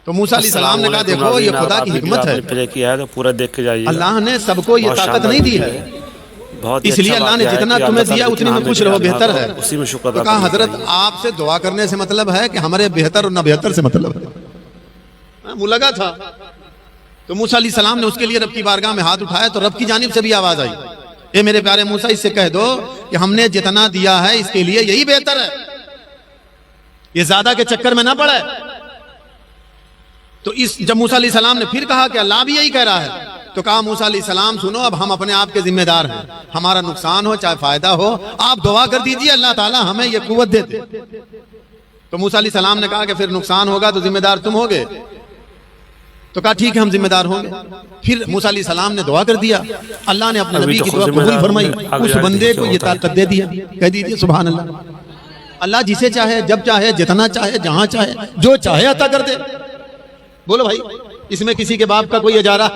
तो मूसा अलैहिस्सलाम ने कहा देखो ये खुदा की हिकमत है, प्ले किया है तो पूरा देख के जाइए। अल्लाह ने सबको ये ताकत नहीं दी है, इसलिए अल्लाह ने जितना तुम्हें दिया उतनी में खुश रहो, बेहतर है। उसी में शुक्र। तो कहा हजरत आपसे दुआ करने से मतलब है कि हमारे बेहतर और न बेहतर से मतलब है। मुलगा था तो मूसा अलैहिस्सलाम ने उसके लिए रब की बारगाह में हाथ उठाया तो रब की जानिब से भी आवाज आई, ए मेरे प्यारे मूसा इससे कह दो कि हमने जितना दिया है इसके लिए यही बेहतर है, ये ज्यादा के चक्कर में ना पड़े। तो इस जब मूसा अलैहिस्सलाम ने फिर कहा कि अल्लाह भी यही कह रहा है, तो कहा मूसा अलैहिस्सलाम सुनो, अब हम अपने आप के जिम्मेदार हैं, हमारा नुकसान हो चाहे फायदा हो आप दुआ कर दीजिए अल्लाह ताला हमें ये कुव्वत दे दे। तो मूसा अलैहिस्सलाम ने कहा कि फिर नुकसान होगा तो जिम्मेदार तुम होगे, तो कहा ठीक है हम जिम्मेदार होंगे। फिर मूसा अलैहिस्सलाम ने दुआ कर दिया, अल्लाह ने अपने नबी की दुआ कबूल फरमाई, उस बंदे को ये ताकत दे दिया। कह दीजिए सुभान अल्लाह। अल्लाह जिसे चाहे जब चाहे जितना चाहे जहां चाहे जो चाहे अता कर दे। बोलो भाई, इसमें किसी के बाप का कोई इजारा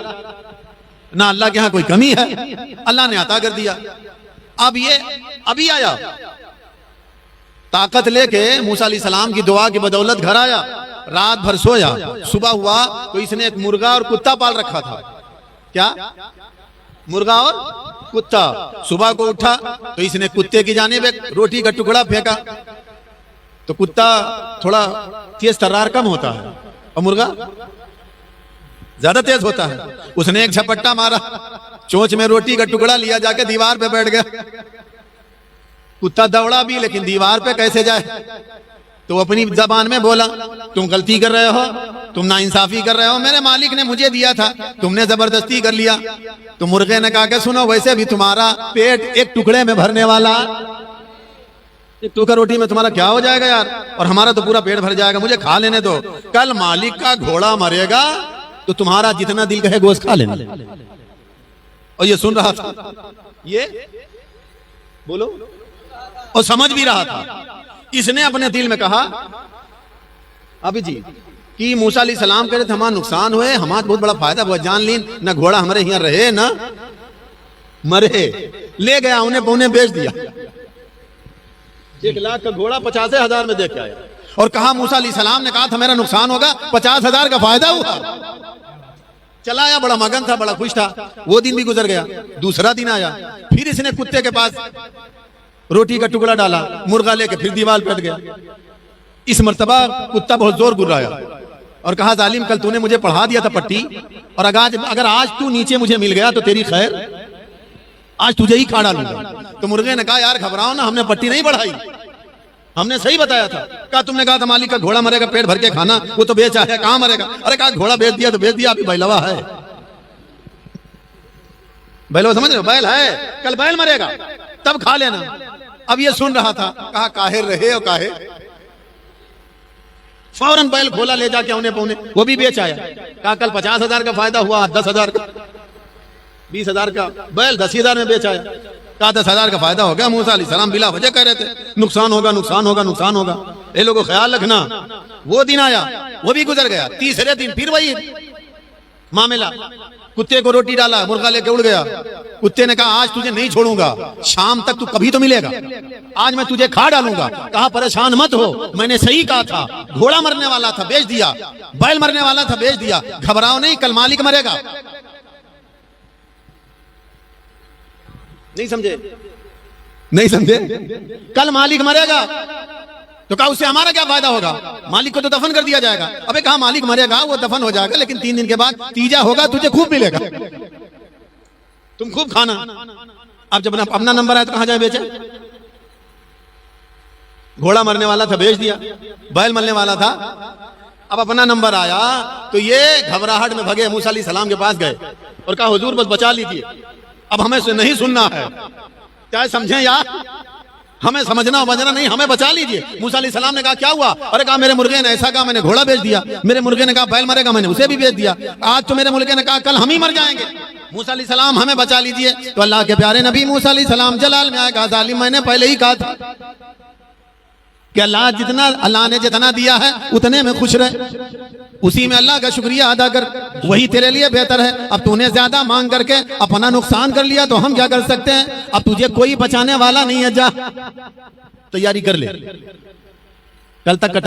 ना, अल्लाह के यहां कोई कमी है, अल्लाह ने अता कर दिया। अब ये अभी आया ताकत लेके मूसा अलैहिस्सलाम की दुआ की बदौलत घर आया, रात भर सोया, सुबह हुआ तो इसने एक मुर्गा और कुत्ता पाल रखा था। क्या? मुर्गा और कुत्ता। सुबह को उठा तो इसने कुत्ते की जानिब एक रोटी का टुकड़ा फेंका, तो कुत्ता थोड़ा तेज तर्रार कम होता है और मुर्गा ज्यादा तेज होता है। उसने एक झपट्टा मारा, चोंच में रोटी का टुकड़ा लिया, जाके दीवार पे बैठ गया। कुत्ता दौड़ा भी लेकिन दीवार पे कैसे जाए, तो अपनी जबान में बोला तुम गलती कर रहे हो, तुम नाइंसाफी कर रहे हो, मेरे मालिक ने मुझे दिया था, तुमने जबरदस्ती कर लिया। तो मुर्गे ने कहा कि सुनो, वैसे भी तुम्हारा पेट एक टुकड़े में भरने वाला, एक टुकड़ा रोटी में तुम्हारा क्या हो जाएगा यार, और हमारा तो पूरा पेट भर जाएगा, मुझे खा लेने दो। कल मालिक का घोड़ा मरेगा तो तुम्हारा जितना दिल कहे गोश्त खा लेना। और ये सुन रहा था, ये बोलो, और समझ भी रहा था। इसने अपने दिल में कहा अभी जी कि मूसा अलैहिस्सलाम कह रहे थे हमारा नुकसान हुए, हमारा बहुत बड़ा फायदा हुआ, जान लीन न घोड़ा हमारे यहाँ रहे न मरे, ले गया उन्हें पौने बेच दिया। 1 लाख का घोड़ा 50,000 में दे के आया और कहा मूसा अलैहिस्सलाम ने कहा था मेरा नुकसान होगा, 50,000 का फायदा हुआ। चला आया, बड़ा मगन था, बड़ा खुश था। वो दिन भी गुजर गया, दूसरा दिन आया, फिर इसने कुत्ते के पास रोटी का टुकड़ा डाला, मुर्गा लेके फिर दीवार पे बैठ गया। इस मर्तबा कुत्ता बहुत जोर गुर्राया और कहा जालिम, कल तूने मुझे पढ़ा दिया था पट्टी, और अगर आज तू नीचे मुझे मिल गया तो तेरी खैर, आज तुझे ही खा डालूंगा। तो मुर्गे ने कहा यार घबराओ ना, हमने पट्टी नहीं बढ़ाई, हमने सही बताया था। कहा तुमने कहा था मालिक का घोड़ा मरेगा, पेट भर के खाना, वो तो बेचा है, कहां मरेगा? अरे कहा घोड़ा बेच दिया तो बेच दिया, अभी बैलवा है, बैलवा समझ रहे हो, बैल है, कल बैल मरेगा तब खा लेना। अब ये सुन रहा था, कहा काहे रहे और काहे, फौरन बैल खोला, ले जाके औने पौने वो भी बेच आया। कहा कल 50,000 का फायदा हुआ, 10,000 का, 20,000 का बैल 10,000 में बेच आया। कहा 10,000 का फायदा हो गया। मूसा अलैहिस्सलाम बिला वजह कह रहे थे नुकसान होगा, नुकसान होगा, नुकसान होगा, ये लोगों ख्याल रखना। वो दिन आया, वो भी गुजर गया। तीसरे दिन फिर वही मामला, कुत्ते को रोटी डाला, मुर्गा लेके उड़ गया। कुत्ते ने कहा आज तुझे नहीं छोड़ूंगा, शाम तक तू कभी तो मिलेगा, आज मैं तुझे खा डालूंगा। कहा परेशान मत हो, मैंने सही कहा था, घोड़ा मरने वाला था बेच दिया, बैल मरने वाला था बेच दिया, घबराओ नहीं, कल मालिक मरेगा। नहीं समझे? नहीं समझे? कल मालिक मरेगा। तो कहा उससे हमारा क्या फायदा होगा, मालिक को तो दफन कर दिया जाएगा। अबे कहा मालिक मरेगा, वो दफन हो जाएगा, लेकिन 3 दिन के बाद तीजा होगा, तुझे खूब मिलेगा, तुम खूब खाना। अब जब अपना नंबर आया तो कहां जाए बेचे? घोड़ा मरने वाला था बेच दिया, बैल मरने वाला था, अब अपना नंबर आया तो ये घबराहट में भगे, मूसा अलैहिस्सलाम के पास गए और कहा हुजूर बस बचा लीजिए, अब हमें नहीं सुनना है, चाहे समझें यार, हमें समझना बजना नहीं, हमें बचा लीजिए। मूसा अलैहिस्सलाम ने कहा क्या हुआ? अरे कहा मेरे मुर्गे ने ऐसा कहा, मैंने घोड़ा बेच दिया, मेरे मुर्गे ने कहा बैल मरेगा, मैंने उसे भी बेच दिया, आज तो मेरे मुर्गे ने कहा कल हम ही मर जाएंगे। मूसा अलैहिस्सलाम हमें बचा लीजिए। तो अल्लाह के प्यारे नबी मूसा अलैहिस्सलाम जलाल में आया, कहा जालिम मैंने पहले ही कहा था कि अल्लाह ने जितना दिया है उतने में खुश रहे, उसी में अल्लाह का शुक्रिया अदा कर, वही तेरे लिए बेहतर है। अब तूने ज्यादा मांग करके अपना नुकसान कर लिया तो हम क्या कर सकते हैं? अब तुझे कोई बचाने वाला नहीं है, जा तैयारी कर ले, कल तक का टाइम